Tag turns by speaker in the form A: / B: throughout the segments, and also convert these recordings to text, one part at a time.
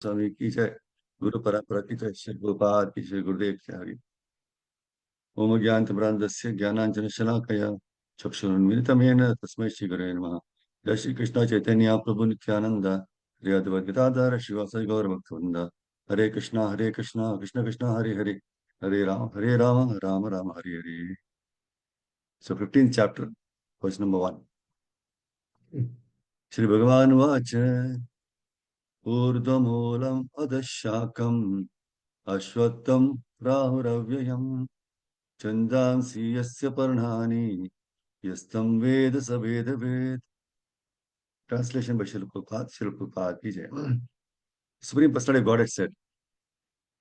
A: Swami ki jai, Guru Parampara ki jai, Shri Prabhupada ki jai, Gurudev ki hari. Om Gyanta Brandasya Jnananjana Shalakaya Chakshurunmilitam Yena Tasmai Shri Gurave Namaha. Jai Shri Krishna Chaitanya Prabhu Nityananda Shri Advaita Gadadhara Srivasadi Gaura Bhaktavinda. Hare Krishna, Krishna Krishna, Hare Hare, Hare Rama, Rama Rama, Hare Hare. So 15th chapter, verse number 1. Shri Bhagavan Vacha Urdhvamulam Adashakam Ashwattam Rahuravyayam Chandansi Yasya Parnani Yastam Veda Saveda Ved. Translation by Srila Prabhupada ki jai. Supreme Personality of Godhead said,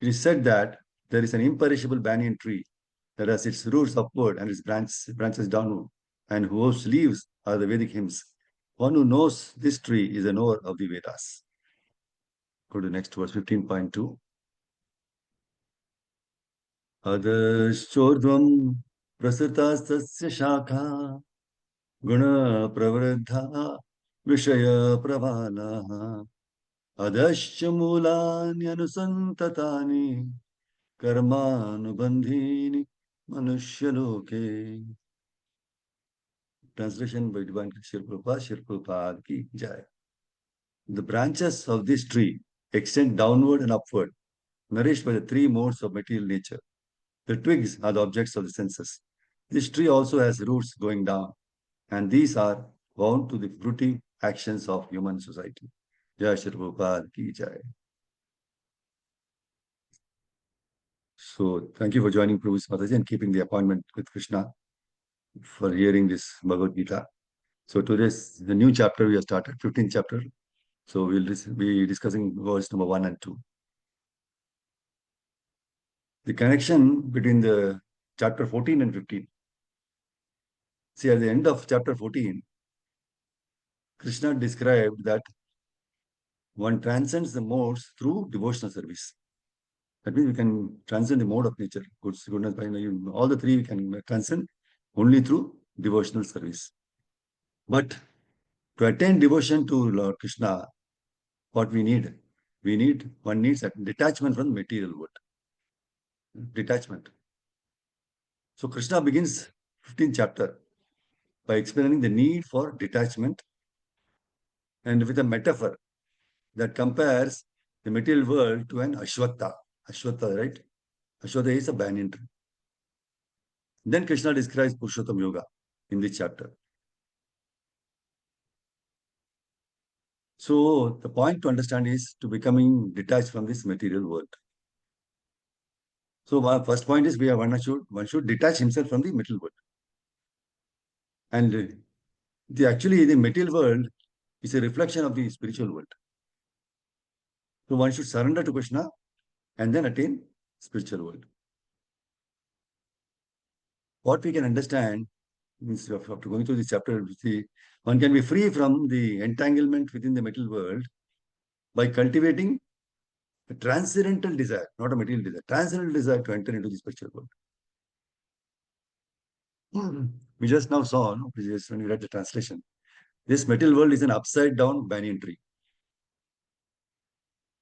A: it is said that there is an imperishable banyan tree that has its roots upward and its branches downward, and whose leaves are the Vedic hymns. One who knows this tree is a knower of the Vedas. Go to the next verse, 15.2. Adashchodvam prasritastasya shakha guna pravriddha vishaya pravalaha adasya mulani anusantatani karmanubandhini manushya. Translation by Divine Srila Prabhupada, Srila Prabhupada ki jai. The branches of this tree extend downward and upward, nourished by the three modes of material nature. The twigs are the objects of the senses. This tree also has roots going down, and these are bound to the fruitive actions of human society. Jai Shri Prabhupada ki jai. So, thank you for joining Prabhu's Mataji and keeping the appointment with Krishna for hearing this Bhagavad Gita. So, today's the new chapter we have started, 15th chapter. So, we'll be discussing verse number 1 and 2. The connection between the chapter 14 and 15. See, at the end of chapter 14, Krishna described that one transcends the modes through devotional service. That means we can transcend the mode of nature, goodness, all the three we can transcend only through devotional service. But to attain devotion to Lord Krishna, what we need? One needs a detachment from the material world. Detachment. So Krishna begins 15th chapter by explaining the need for detachment and with a metaphor that compares the material world to an Ashwatha. Ashwatha, right? Ashwatha is a banyan tree. Then Krishna describes Purushottam Yoga in this chapter. So the point to understand is to becoming detached from this material world. So our first point is one should detach himself from the material world. And actually the material world is a reflection of the spiritual world. So one should surrender to Krishna and then attain spiritual world. What we can understand means after going through this chapter, one can be free from the entanglement within the material world by cultivating a transcendental desire, not a material desire, transcendental desire to enter into the spiritual world. We just now saw, when we read the translation, this material world is an upside down banyan tree.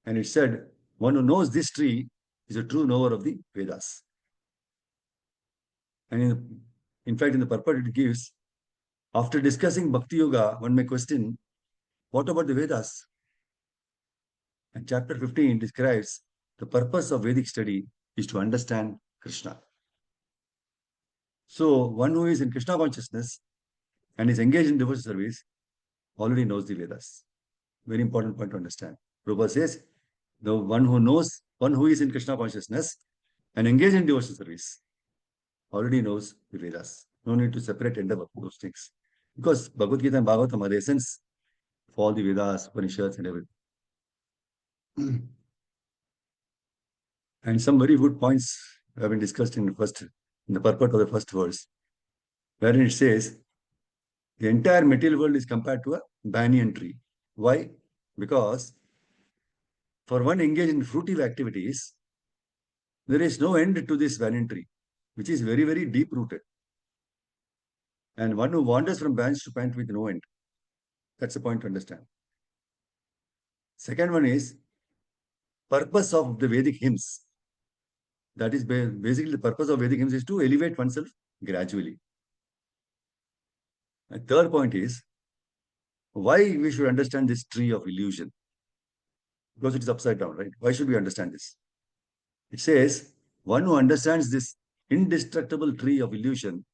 A: And it said, one who knows this tree is a true knower of the Vedas. And in fact, in the purport it gives, after discussing Bhakti Yoga, one may question, what about the Vedas? And chapter 15 describes the purpose of Vedic study is to understand Krishna. So one who is in Krishna consciousness and is engaged in devotional service already knows the Vedas. Very important point to understand. Prabhupada says, the one who is in Krishna consciousness and engaged in devotional service already knows the Vedas. No need to separate and develop those things. Because Bhagavad Gita and Bhagavatam are the essence of all the Vedas, Upanishads and everything. And some very good points have been discussed in the purport of the first verse, wherein it says, the entire material world is compared to a banyan tree. Why? Because for one engaged in fruitive activities, there is no end to this banyan tree, which is very, very deep rooted. And one who wanders from branch to branch with no end. That's the point to understand. Second one is, purpose of the Vedic hymns. That is basically the purpose of Vedic hymns is to elevate oneself gradually. And third point is why we should understand this tree of illusion. Because it is upside down, right? Why should we understand this? It says, one who understands this indestructible tree of illusion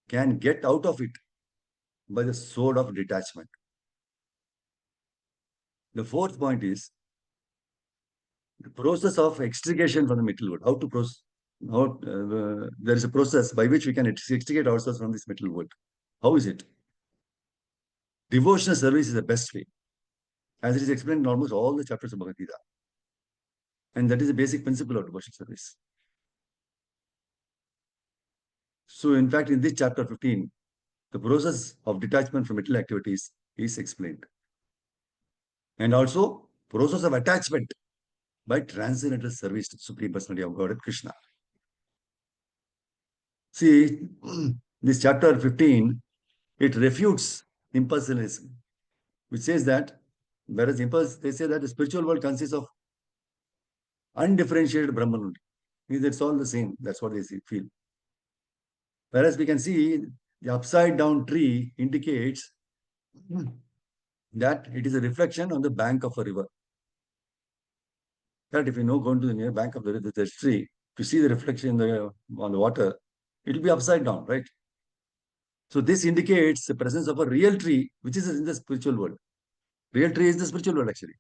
A: can get out of it by the sword of detachment. The fourth point is the process of extrication from the material world. How to process? There is a process by which we can extricate ourselves from this material world. How is it? Devotional service is the best way, as it is explained in almost all the chapters of Bhagavad Gita. And that is the basic principle of devotional service. So, in fact, in this chapter 15, the process of detachment from material activities is explained. And also, process of attachment by transcendental service to Supreme Personality of Godhead Krishna. See, this chapter 15, it refutes impulsivism, which says that, whereas impulse, they say that the spiritual world consists of undifferentiated Brahman. It's all the same. That's what they feel. Whereas we can see the upside down tree indicates that it is a reflection on the bank of a river. That if you know, go to the near bank of the river, the tree, to see the reflection on the water, it will be upside down, right? So this indicates the presence of a real tree, which is in the spiritual world. Real tree is the spiritual world, actually.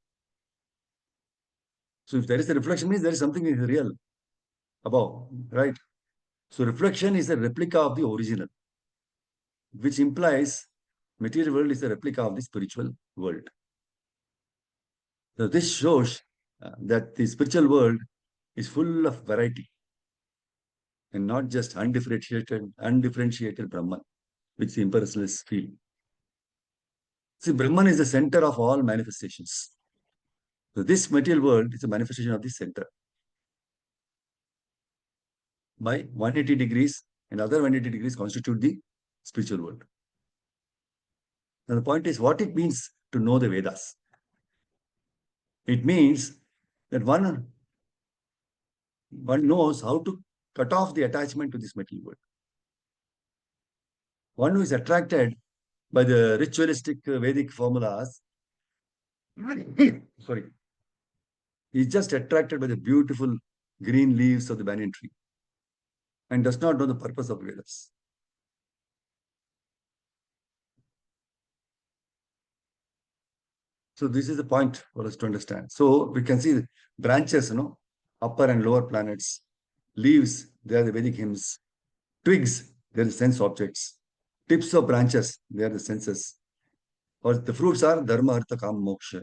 A: So if there is a reflection, means there is something real above, right? So reflection is a replica of the original, which implies material world is a replica of the spiritual world. So this shows that the spiritual world is full of variety and not just undifferentiated Brahman, which the impersonalists feel. See, Brahman is the center of all manifestations. So this material world is a manifestation of the center. By 180 degrees and other 180 degrees constitute the spiritual world. Now the point is what it means to know the Vedas. It means that one knows how to cut off the attachment to this material world. One who is attracted by the ritualistic Vedic formulas, sorry, is just attracted by the beautiful green leaves of the banyan tree and does not know the purpose of Vedas. So this is the point for us to understand. So we can see branches, upper and lower planets, leaves, they are the Vedic hymns, twigs, they are the sense objects, tips of branches, they are the senses, or the fruits are dharma, artha, kama, moksha.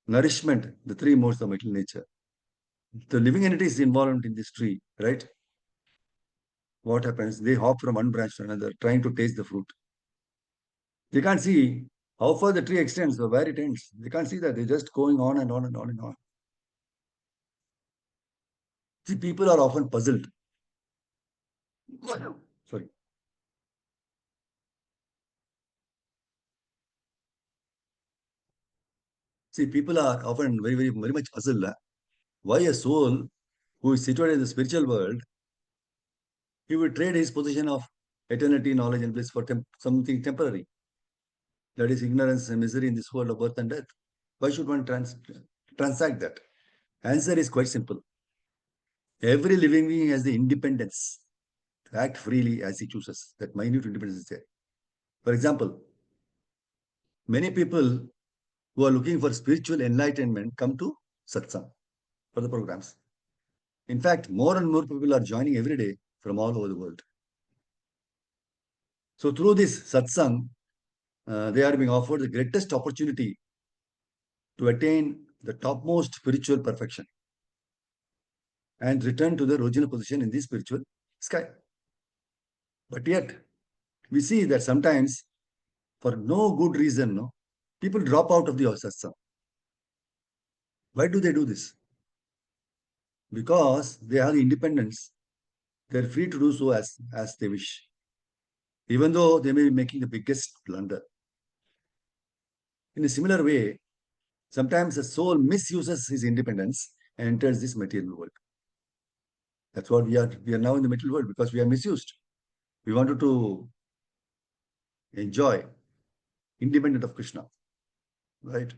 A: Nourishment, the three modes of material nature. The living entity is involved in this tree, right? What happens? They hop from one branch to another, trying to taste the fruit. They can't see how far the tree extends or where it ends. They can't see that. They're just going on and on and on and on. See, people are often puzzled. Sorry. See, people are often very much puzzled. Why a soul who is situated in the spiritual world, he would trade his position of eternity, knowledge, and bliss for something temporary. That is ignorance and misery in this world of birth and death. Why should one transact that? Answer is quite simple. Every living being has the independence to act freely as he chooses. That minute independence is there. For example, many people who are looking for spiritual enlightenment come to satsang for the programs. In fact, more and more people are joining every day from all over the world. So through this satsang, they are being offered the greatest opportunity to attain the topmost spiritual perfection and return to their original position in the spiritual sky. But yet, we see that sometimes, for no good reason, people drop out of the satsang. Why do they do this? Because they have the independence. They're free to do so as they wish, even though they may be making the biggest blunder. In a similar way, Sometimes the soul misuses his independence and enters this material world. That's what we are. We are now in the material world because we are misused. We wanted to enjoy independent of Krishna, right?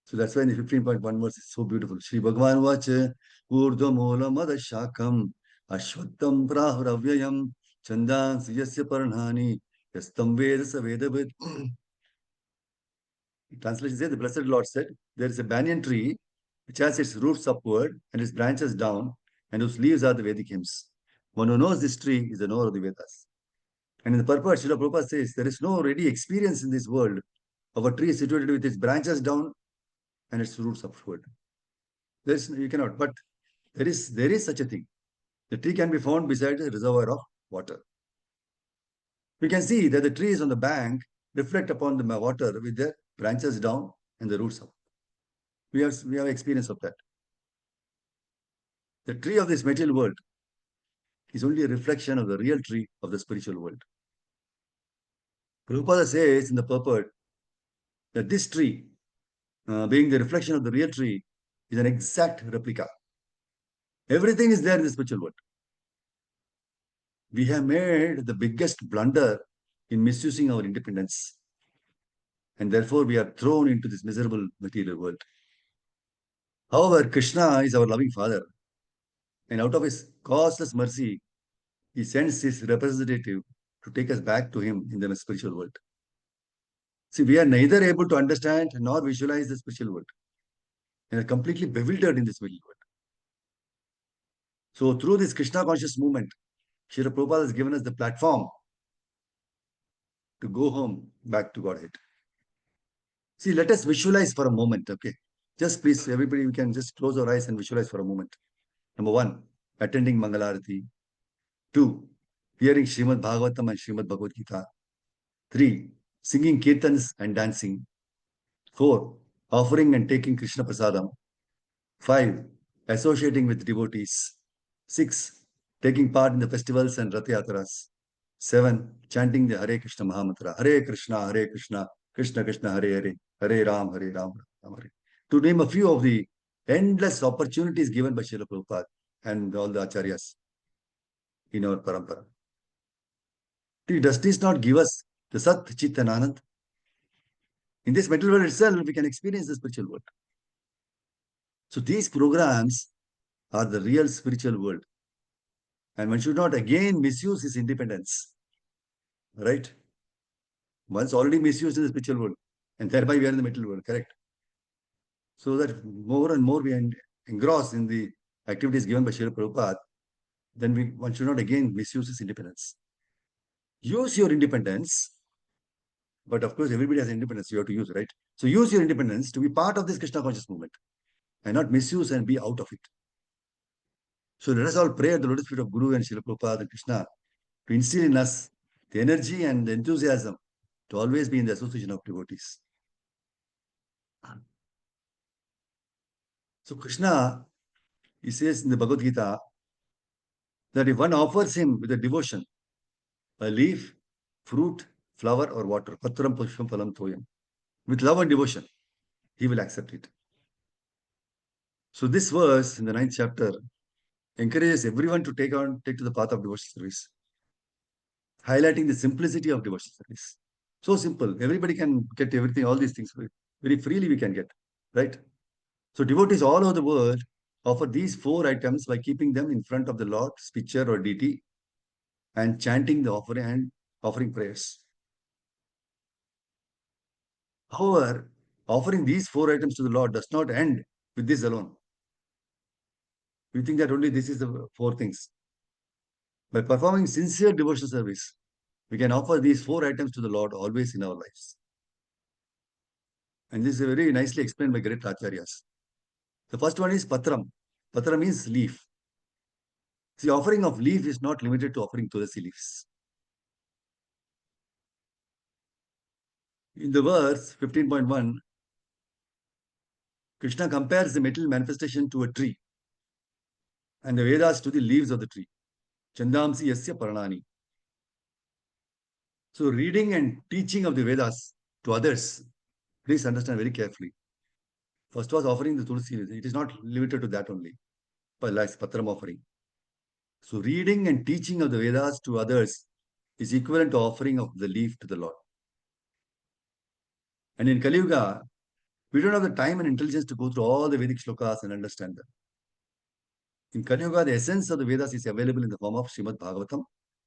A: So that's why in the 15.1 verse is so beautiful. Shri Bhagavan vacha urdhva moola mada shakam ashwattam prahuravyayam chandan siyasya parnhani yastam veda sa vedavid. Translation says, the Blessed Lord said, there is a banyan tree which has its roots upward and its branches down, and whose leaves are the Vedic hymns. One who knows this tree is the knower of the Vedas. And in the purport, Srila Prabhupada says, there is no ready experience in this world of a tree situated with its branches down and its roots upward. You cannot, but there is such a thing. The tree can be found beside a reservoir of water. We can see that the trees on the bank reflect upon the water with their branches down and the roots up. We have experience of that. The tree of this material world is only a reflection of the real tree of the spiritual world. Prabhupada says in the purport that this tree, being the reflection of the real tree, is an exact replica. Everything is there in the spiritual world. We have made the biggest blunder in misusing our independence. And therefore, we are thrown into this miserable material world. However, Krishna is our loving Father. And out of his causeless mercy, he sends his representative to take us back to him in the spiritual world. See, we are neither able to understand nor visualize the spiritual world and are completely bewildered in this spiritual world. So, through this Krishna conscious movement, Srila Prabhupada has given us the platform to go home back to Godhead. See, let us visualize for a moment, okay? Just please, everybody, we can just close our eyes and visualize for a moment. Number one, attending Mangalarati. 2, hearing Srimad Bhagavatam and Srimad Bhagavad Gita. 3, singing kirtans and dancing. 4, offering and taking Krishna Prasadam. 5, associating with devotees. 6, taking part in the festivals and Rath Yatras. 7, chanting the Hare Krishna Mahamantra. Hare Krishna, Krishna Krishna, Hare Ram, Hare Ram, Ram Hare. To name a few of the endless opportunities given by Srila Prabhupada and all the acharyas in our parampara. Does this not give us the Sat, Chit and Anand? In this material world itself, we can experience the spiritual world. So these programs are the real spiritual world. And one should not again misuse his independence. Right? One's already misused in the spiritual world. And thereby we are in the material world, correct? So that more and more we engross in the activities given by Srila Prabhupada, then one should not again misuse his independence. Use your independence, but of course everybody has independence, you have to use, right? So use your independence to be part of this Krishna conscious movement and not misuse and be out of it. So let us all pray at the lotus feet of Guru and Srila Prabhupada and Krishna to instill in us the energy and the enthusiasm to always be in the association of devotees. So Krishna, he says in the Bhagavad Gita that if one offers him with a devotion, a leaf, fruit, flower or water, patram pushpam phalam thoyam, with love and devotion, he will accept it. So this verse in the 9th chapter encourages everyone to take to the path of devotional service, highlighting the simplicity of devotional service. So simple. Everybody can get everything, all these things very freely we can get, right? So devotees all over the world offer these 4 items by keeping them in front of the Lord's picture or deity and chanting the offering and offering prayers. However, offering these 4 items to the Lord does not end with this alone. We think that only this is the 4 things. By performing sincere devotional service, we can offer these 4 items to the Lord always in our lives. And this is very nicely explained by great acharyas. The first one is patram. Patram means leaf. See, offering of leaf is not limited to offering tulasi leaves. In the verse 15.1, Krishna compares the material manifestation to a tree and the Vedas to the leaves of the tree. Chandamsi yasya paranani. So reading and teaching of the Vedas to others, please understand very carefully. First was offering the tulsi. It is not limited to that only, but like patram offering. So reading and teaching of the Vedas to others is equivalent to offering of the leaf to the Lord. And in Kali Yuga, we don't have the time and intelligence to go through all the Vedic shlokas and understand them. In Kali Yuga, the essence of the Vedas is available in the form of Srimad Bhagavatam,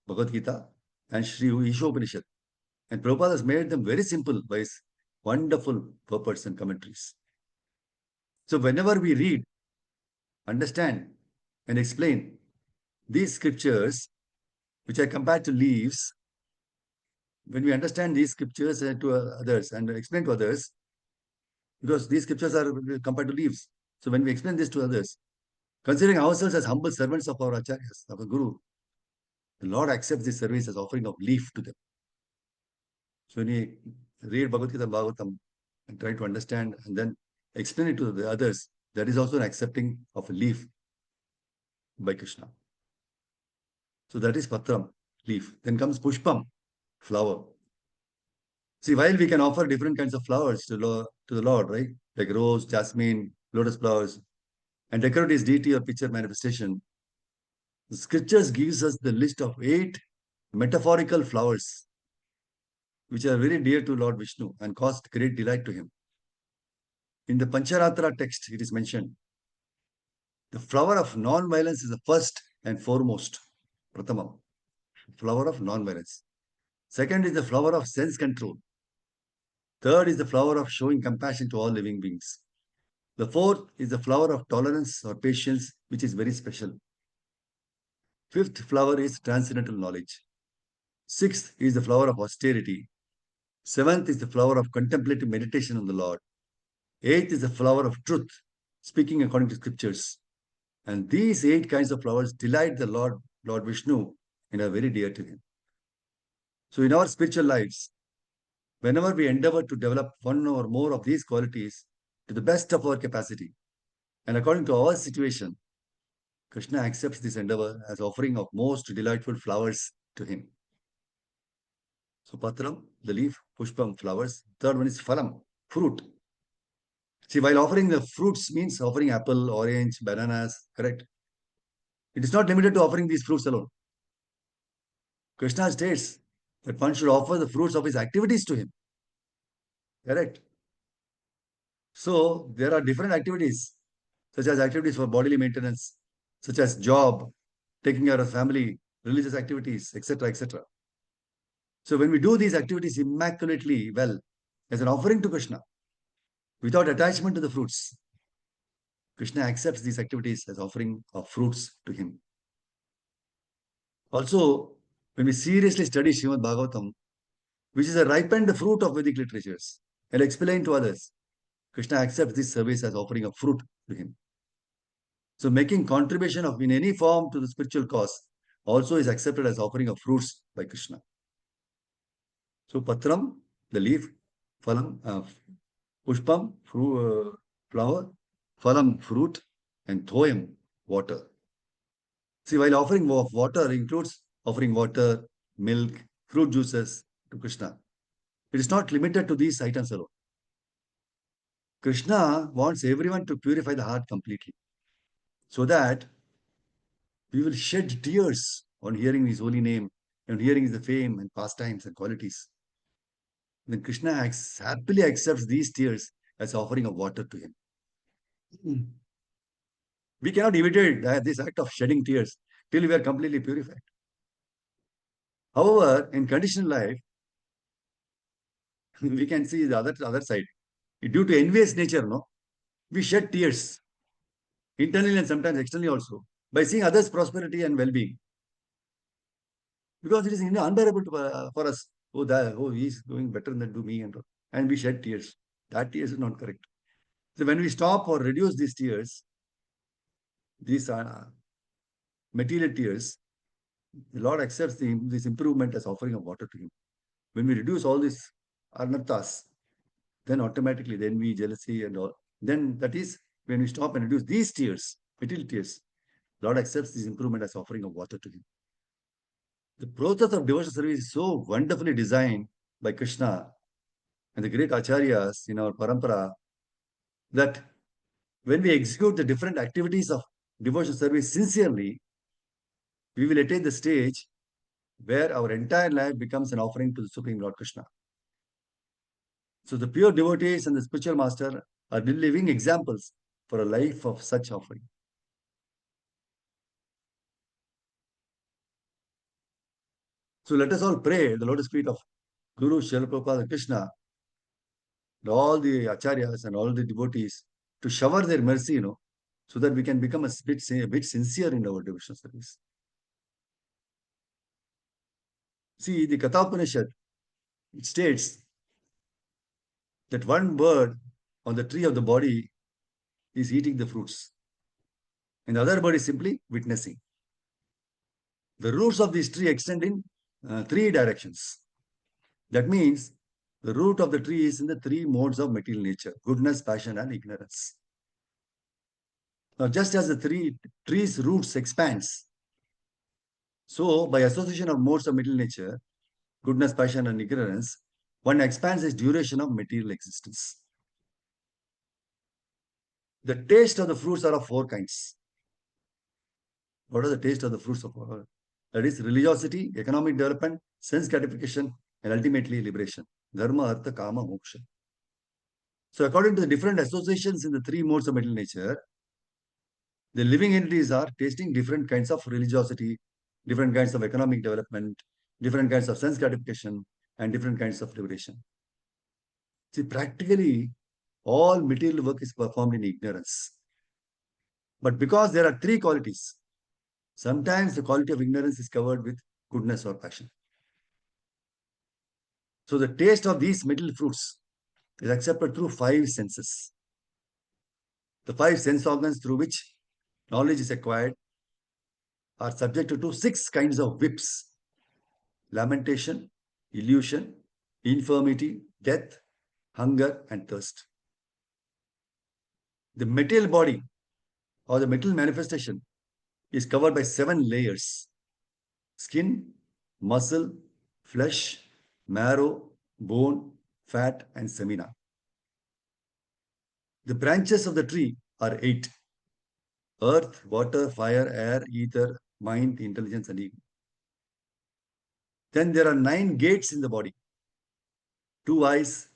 A: Bhagavad Gita, and Sri Ishopanishad. And Prabhupada has made them very simple by his wonderful purports and commentaries. So whenever we read, understand, and explain these scriptures, which are compared to leaves, when we understand these scriptures to others and explain to others, because these scriptures are compared to leaves. So when we explain this to others, considering ourselves as humble servants of our acharyas, of our guru, the Lord accepts this service as offering of leaf to them. So when we read Bhagavad Gita and Bhagavatam and try to understand and then explain it to the others, that is also an accepting of a leaf by Krishna. So that is Patram, leaf. Then comes Pushpam, flower. See, while we can offer different kinds of flowers to the Lord, right? Like rose, jasmine, lotus flowers, and decorate his deity or picture manifestation, the scriptures gives us the list of 8 metaphorical flowers which are very dear to Lord Vishnu and caused great delight to him. In the Pancharatra text, it is mentioned, the flower of non-violence is the first and foremost, Pratamam, flower of non-violence. Second is the flower of sense control. Third is the flower of showing compassion to all living beings. The fourth is the flower of tolerance or patience, which is very special. Fifth flower is transcendental knowledge. Sixth is the flower of austerity. Seventh is the flower of contemplative meditation on the Lord. Eighth is the flower of truth, speaking according to scriptures. And these 8 kinds of flowers delight the Lord Vishnu, and are very dear to him. So in our spiritual lives, whenever we endeavor to develop one or more of these qualities to the best of our capacity, and according to our situation, Krishna accepts this endeavor as offering of most delightful flowers to him. So Patram, the leaf, Pushpam, flowers. Third one is Phalam, fruit. See, while offering the fruits means offering apple, orange, bananas, correct? It is not limited to offering these fruits alone. Krishna states that one should offer the fruits of his activities to him. Correct? So there are different activities, such as activities for bodily maintenance, such as job, taking care of family, religious activities, etc., etc. So when we do these activities immaculately well, as an offering to Krishna, without attachment to the fruits, Krishna accepts these activities as offering of fruits to him. Also, when we seriously study Srimad Bhagavatam, which is a ripened fruit of Vedic literatures, and explain to others, Krishna accepts this service as offering a fruit to him. So making contribution of in any form to the spiritual cause also is accepted as offering of fruits by Krishna. So Patram, the leaf, Phalam, Pushpam, flower, Phalam, fruit, and Thoyam, water. See, while offering of water includes offering water, milk, fruit juices to Krishna. It is not limited to these items alone. Krishna wants everyone to purify the heart completely, so that we will shed tears on hearing his holy name and hearing the fame and pastimes and qualities. Then Krishna happily accepts these tears as offering of water to him. We cannot imitate this act of shedding tears till we are completely purified. However, in conditional life, we can see the other side. Due to envious nature, no, we shed tears internally and sometimes externally also by seeing others' prosperity and well-being. Because it is unbearable for us. Oh, he's doing better than do me, and we shed tears. That tears is not correct. So when we stop or reduce these tears, these are material tears, the Lord accepts this improvement as offering of water to him. When we reduce all these anarthas, then automatically the envy, jealousy, and all, then that is when we stop and reduce these tears, material tears, Lord accepts this improvement as offering of water to him. The process of devotional service is so wonderfully designed by Krishna and the great acharyas in our parampara that When we execute the different activities of devotional service sincerely, we will attain the stage where our entire life becomes an offering to the Supreme Lord Krishna. So the pure devotees and the spiritual master are the living examples for a life of such offering. So let us all pray the lotus feet of Guru Srila Prabhupada and Krishna, and all the acharyas and all the devotees to shower their mercy, so that we can become a bit sincere in our devotional service. See, the Katha it states that one bird on the tree of the body is eating the fruits, and the other bird is simply witnessing. The roots of this tree extend in three directions. That means the root of the tree is in the three modes of material nature: goodness, passion, and ignorance. Now, just as the tree's roots expands, so by association of modes of material nature, goodness, passion, and ignorance, one expands its duration of material existence. The taste of the fruits are of four kinds. What are the taste of the fruits of all? That is religiosity, economic development, sense gratification, and ultimately liberation. Dharma, artha, kama, moksha. So according to the different associations in the three modes of material nature, the living entities are tasting different kinds of religiosity, different kinds of economic development, different kinds of sense gratification, and different kinds of liberation. See, practically, all material work is performed in ignorance. But because there are three qualities, sometimes the quality of ignorance is covered with goodness or passion. So the taste of these material fruits is accepted through five senses. The five sense organs through which knowledge is acquired are subjected to six kinds of whips: lamentation, illusion, infirmity, death, hunger, and thirst. The material body or the material manifestation is covered by 7 layers: skin, muscle, flesh, marrow, bone, fat, and semina. The branches of the tree are 8: earth, water, fire, air, ether, mind, intelligence, and ego. Then there are 9 gates in the body: 2 eyes,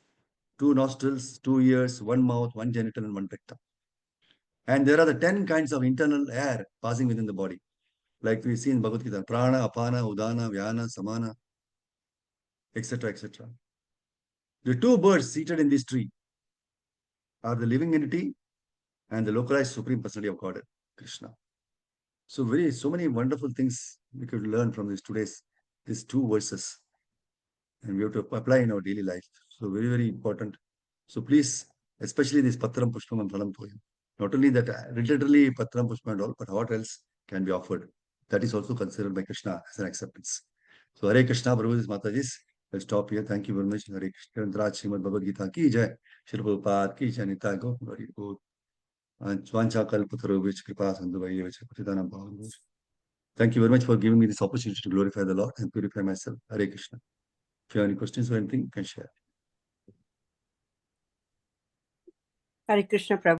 A: 2 nostrils, 2 ears, 1 mouth, 1 genital, and 1 rectum. And there are the 10 kinds of internal air passing within the body, like we see in Bhagavad Gita: prana, apana, udana, vyana, samana, etc., etc. The two birds seated in this tree are the living entity and the localized supreme personality of God, Krishna. So many wonderful things we could learn from these 2 verses, and we have to apply in our daily life. So very, very important. So please, especially this Patram Pushpam and Phalam Toyam. Not only that, literally Patram Pushpam and all, but what else can be offered? That is also considered by Krishna as an acceptance. So Hare Krishna, Prabhu's Matajis. Let's stop here. Thank you very much. Hare Krishna. Srimad Bhagavad Gita ki jai. Shri Prabhupada ki jai. Nitai Gaur Hari Gaur. Vancha Kalpatarovich Kripa Sandhuvaya Patitanam Bhavan. Thank you very much for giving me this opportunity to glorify the Lord and purify myself. Hare Krishna. If you have any questions or anything, you can share.
B: Hare Krishna, Prabhu.